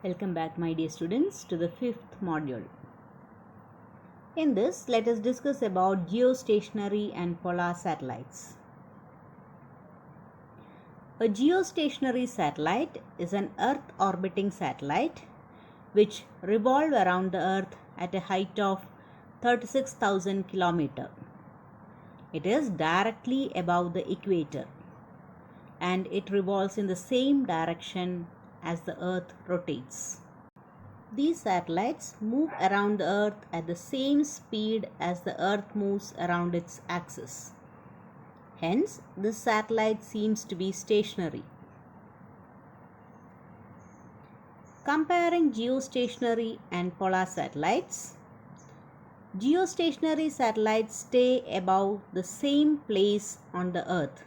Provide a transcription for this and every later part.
Welcome back, my dear students, to the fifth module. In this, let us discuss about geostationary and polar satellites. A geostationary satellite is an Earth orbiting satellite which revolves around the Earth at a height of 36,000 km. It is directly above the equator and it revolves in the same direction as the Earth rotates. These satellites move around the Earth at the same speed as the Earth moves around its axis. Hence, this satellite seems to be stationary. Comparing geostationary and polar satellites, geostationary satellites stay above the same place on the Earth.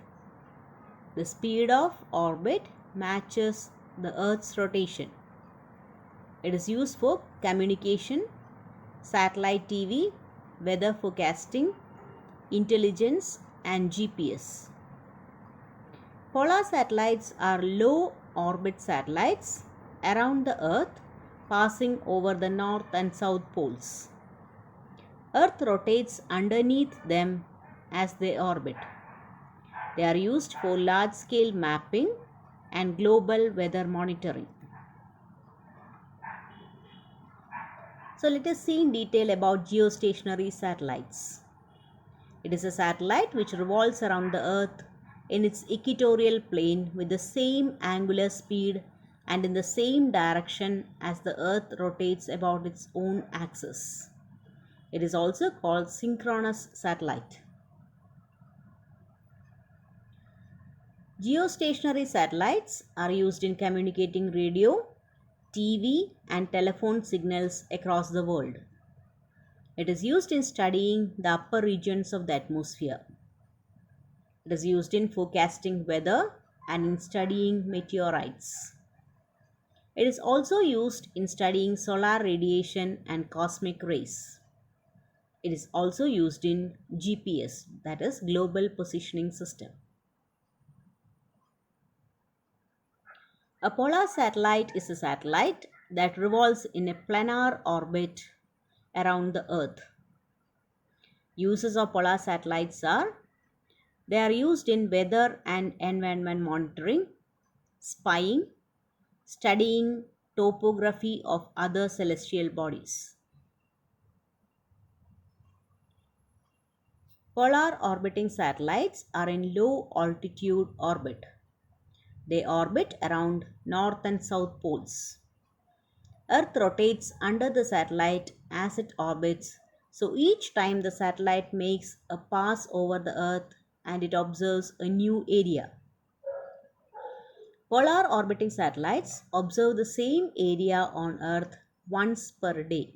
The speed of orbit matches the Earth's rotation. It is used for communication, satellite TV, weather forecasting, intelligence, and GPS. Polar satellites are low orbit satellites around the Earth passing over the north and south poles. Earth rotates underneath them as they orbit. They are used for large-scale mapping and global weather monitoring. So let us see in detail about geostationary satellites. It is a satellite which revolves around the Earth in its equatorial plane with the same angular speed and in the same direction as the Earth rotates about its own axis. It is also called synchronous satellite. Geostationary satellites are used in communicating radio, TV, and telephone signals across the world. It is used in studying the upper regions of the atmosphere. It is used in forecasting weather and in studying meteorites. It is also used in studying solar radiation and cosmic rays. It is also used in GPS, that is Global Positioning System. A polar satellite is a satellite that revolves in a planar orbit around the Earth. Uses of polar satellites are: they are used in weather and environment monitoring, spying, studying topography of other celestial bodies. Polar orbiting satellites are in low altitude orbit. They orbit around north and south poles. Earth rotates under the satellite as it orbits, so each time the satellite makes a pass over the Earth and it observes a new area. Polar orbiting satellites observe the same area on Earth once per day.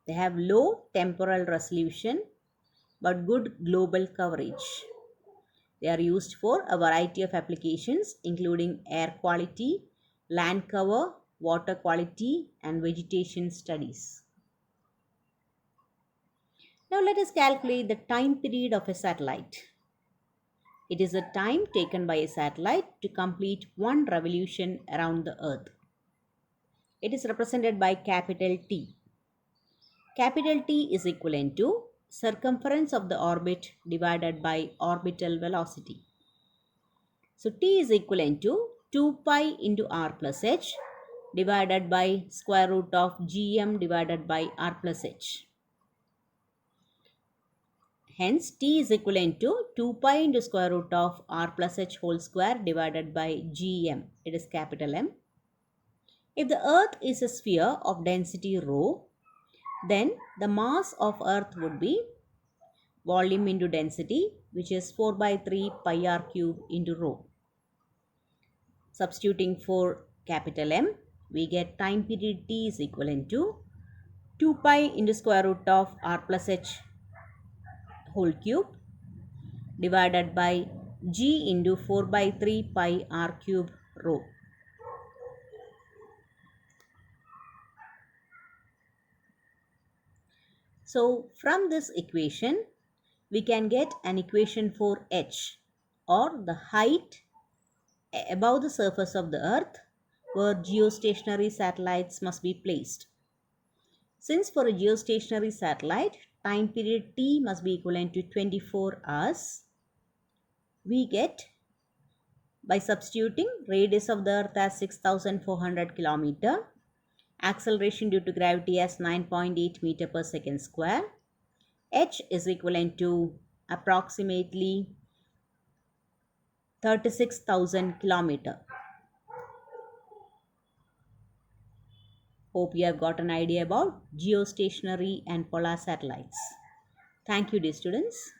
They have low temporal resolution but good global coverage. They are used for a variety of applications including air quality, land cover, water quality, and vegetation studies. Now let us calculate the time period of a satellite. It is the time taken by a satellite to complete one revolution around the Earth. It is represented by capital T. Capital T is equivalent to circumference of the orbit divided by orbital velocity. So T is equivalent to 2 pi into r plus h divided by square root of gm divided by r plus h. Hence T is equivalent to 2 pi into square root of r plus h whole square divided by gm. It is capital M. If the Earth is a sphere of density rho, then the mass of Earth would be volume into density, which is 4 by 3 pi r cube into rho. Substituting for capital M, we get time period T is equivalent to 2 pi into square root of r plus h whole cube divided by g into 4 by 3 pi r cube rho. So from this equation, we can get an equation for h, or the height above the surface of the Earth where geostationary satellites must be placed. Since for a geostationary satellite, time period T must be equivalent to 24 hours, we get, by substituting radius of the earth as 6400 km, acceleration due to gravity as 9.8 meter per second square, h is equivalent to approximately 36,000 km. Hope you have got an idea about geostationary and polar satellites. Thank you, dear students.